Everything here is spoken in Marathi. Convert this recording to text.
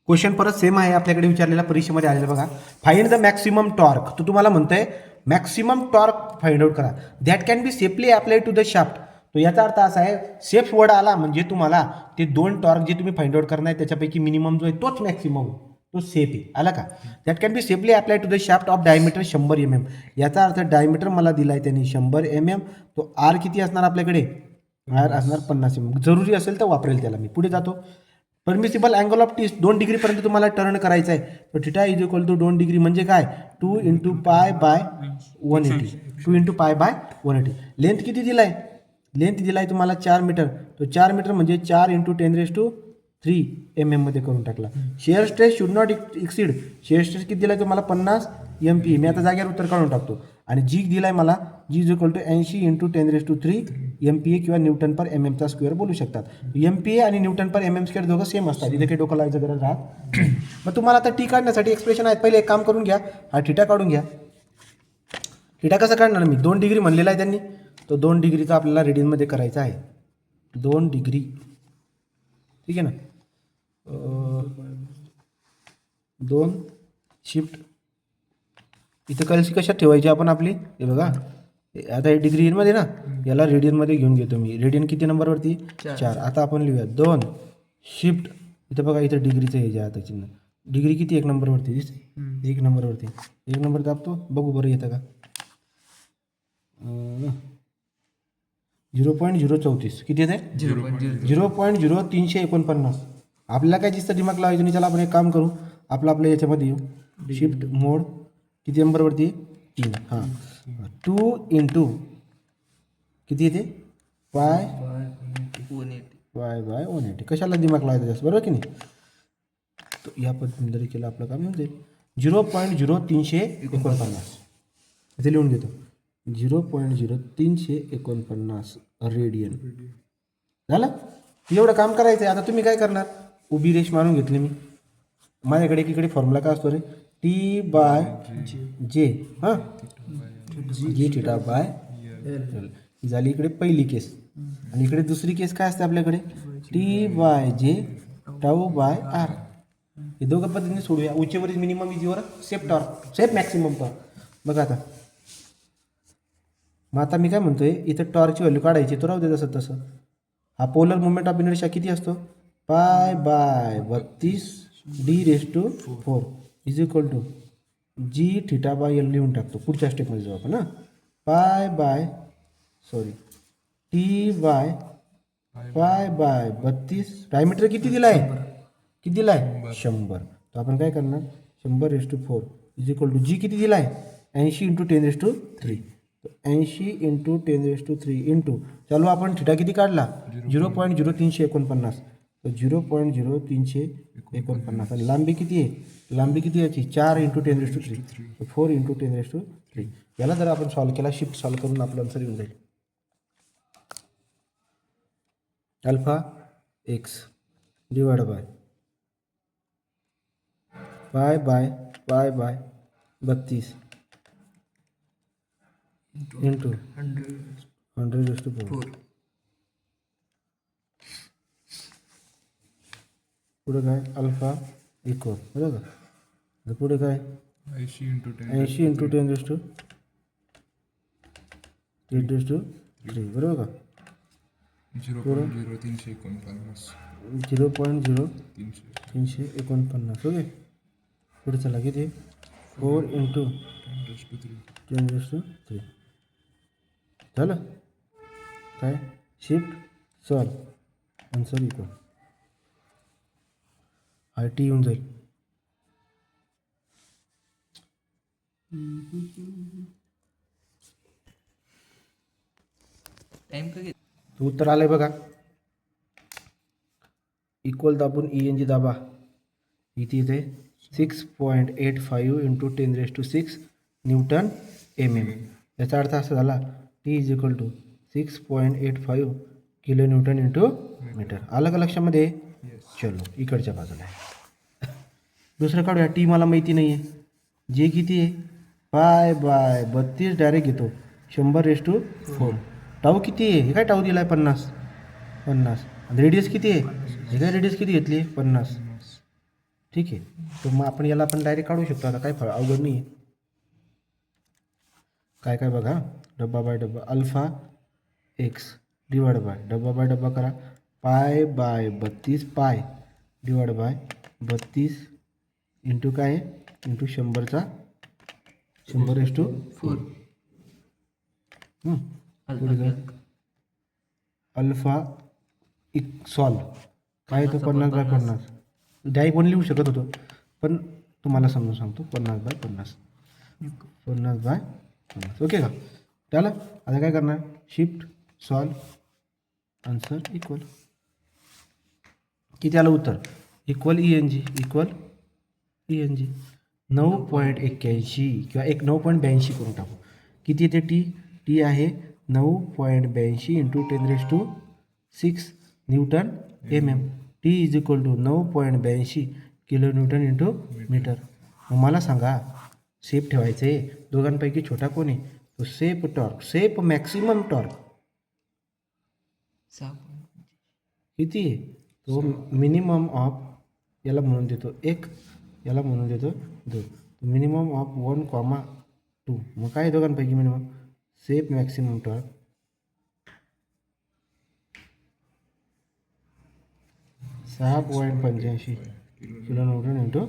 क्वेश्चन परत सेम आहे आपल्याकडे विचारलेला परीक्षेमध्ये आलेला बघा. Find the maximum torque. तो तुम्हाला म्हणतोय मॅक्सिमम टॉर्क फाइंड आउट करा that can be safely apply to the shaft. तो याचा अर्थ असा आहे सेफ वर्ड आला म्हणजे तुम्हाला ते दोन टॉर्क जे तुम्ही फाइंड आउट करणार आहे त्याच्यापैकी मिनिमम जो आहे तोच मॅक्सिमम तो सेफ आहे. आला का? That can be safely apply to the shaft of diameter 100 mm. याचा अर्थ डायमीटर मला दिला आहे त्यांनी 100 mm. तो आर किती असणार आपल्याकडे? आर असणार 50 mm. जरुरी असेल तर वापरेल त्याला मी. पुढे जातो. परमिसिबल अँगल ऑफ टी 2 डिग्रीपर्यंत तुम्हाला टर्न करायचं आहे. तर theta is equal to 2 degree म्हणजे काय? 2 × pi by 180. 2 × pi by 180. Length किती दिलाय? लेंथ दिलाय तुम्हाला 4 मीटर. तो 4 मीटर म्हणजे 4 × 10³ mm मध्ये करून टाकला. Share stress should not exceed. Share stress किती दिलाय तुम्हाला? 50 MPa. मी आता जागेवर उत्तर काढून टाकतो. आणि जी दिलाय मला जी इज इक्वल टू 80 × 10³ MPa किंवा न्यूटन पर mm चा स्क्वेअर बोलू शकतात. MPa आणि न्यूटन पर mm स्क्वेअर दोघं सेम असतात. इथे काही डोकं लावायचं गरज राहत. मग तुम्हाला आता टी काढण्यासाठी एक्सप्रेशन आहेत. पहिले एक काम करून घ्या, हा थिटा काढून घ्या. थिटा कसं काढणार मी? 2 डिग्री म्हणलेला आहे त्यांनी. तो 2 डिग्रीचा आपल्याला रेडियनमध्ये करायचा आहे. 2 डिग्री ठीक आहे ना. 2 शिफ्ट इथं कलशी कशात ठेवायची आपण आपली? हे बघा आता हे डिग्री मध्ये ना, याला रेडियनमध्ये घेऊन घेतो मी. रेडियन किती नंबरवरती? 4. आता आपण लिहूया 2 शिफ्ट इथं बघा, इथं डिग्रीचं हे जे आता चिन्ह डिग्री किती 1 नंबरवरती दिसते? 1 नंबरवरती 1 नंबर दाबतो, बघू बरं येतं का? 0.034 किती येते? 0.0349. आपल्याला काय दिसतं दिमाग लावायचं नाही. चला आपण एक काम करू, आपलं याच्यामध्ये येऊ. शिफ्ट मोड किती नंबरवरती? 3. हां 2 × किती येते? Pi by 180. कशाला दिमाग लावायचं जास्त, बरोबर की नाही? तर या पद्धतीने जरी केलं आपलं काम येऊन जाईल. 0.0349 इथे लिहून घेतो. 0.0349 रेडियन झालं. एवढं काम करायचं आहे. आता तुम्ही काय करणार? उभी रेष मारून घेतली मी. माझ्याकडे एकीकडे फॉर्म्युला काय असतो रे? T/J. हां जी थिटा बाय एल. ही झाली इकडे पहिली केस. आणि इकडे दुसरी केस काय असते आपल्याकडे? T/J τ/r. हे दोघं पद्धतीने सोडूया. उंचीवरील मिनिमम इजीवर safe torque, safe maximum torque. बघा आता मग आता मी काय म्हणतोय, इथं टॉर्कची व्हॅल्यू काढायची, तो राहू दे तसं तसं. हा पोलर मुवमेंट ऑफ इनर्शिया किती असतो? Pi by 32d⁴ is equal to G theta by L लिहून टाकतो. पुढच्या स्टेपमध्ये जाऊ आपण. हां पाय बाय T/पाय बाय 32. डायमीटर किती दिलाय? किती दिलाय? 100. तर आपण काय करणार? 100/4 इज इक्वल टू जी किती दिलाय? 80 × 10³ 80 × 10³ इंटू चालू आपण थिटा किती काढला? 0.0349. तर 0.0349 आणि लांबी किती आहे? लांबी किती याची? 4 × 10³ 4 × 10³ याला जर आपण सॉल्व केला, शिफ्ट सॉल्व करून आपलं आन्सर येऊन जाईल. Alpha x divide by pi by 32 into 100/4. पुढे काय? अल्फा इक्वल बरोबर. तर पुढे काय? 80 × 10³ बरोबर का? 0.0349 ओके. पुढे चला किती? 4 × 10³ झालं काय? Shift solve answer equal IT येऊन जाईल. उत्तर आलंय बघा. इक्वल दाबून ENG दाबा. इथे 6.85 × 10⁶ न्यूटन mm. याचा अर्थ असा झाला T is equal to 6.85 kN × metre. आलं का लक्षामध्ये? चलो इकडच्या बाजूला आहे. दुसरं काढूया. टी मला माहिती नाही आहे. जे किती आहे? पाय बाय 32 डायरेक्ट घेतो 100/4. टाऊ किती आहे? हे काय टाऊ दिला आहे? 50. आणि रेडियस किती आहे? हे काय रेडियस किती घेतली? 50. ठीक आहे. तर मग आपण याला आपण डायरेक्ट काढू शकतो. आता काय अवघड नाही आहे. काय काय बघा, डब्बा बाय डब्बा अल्फा एक्स डिवाइड बाय डब्बा करा, pi by 32 pi divide by 32 into काय आहे, इंटू 100चा 100/4. पुढे जाऊ. अल्फा सॉल्व काय येतो 50/50. डायरेक्ट पण लिहू शकत होतो, पण तुम्हाला समजून सांगतो 50/50. 50/50. ओके का? त्याला आता काय करणार, शिफ्ट सॉल्व आन्सर इक्वल किती आलं उत्तर, इक्वल ENG 9.81 किंवा 9.82 करून टाकू. किती येते टी आहे 9.82 into 10⁶ newton MM. T is equal to 9.82 kilo newton into metre. मग मला सांगा सेफ ठेवायचं आहे, दोघांपैकी छोटा कोण आहे, तो सेफ मॅक्सिमम टॉर्क किती आहे, तो मिनिमम ऑफ, याला म्हणून देतो 1, याला म्हणून देतो 2, मिनिमम ऑफ 1,2. मग काय दोघांपैकी minimum, safe maximum torque 6.85 kilo newton into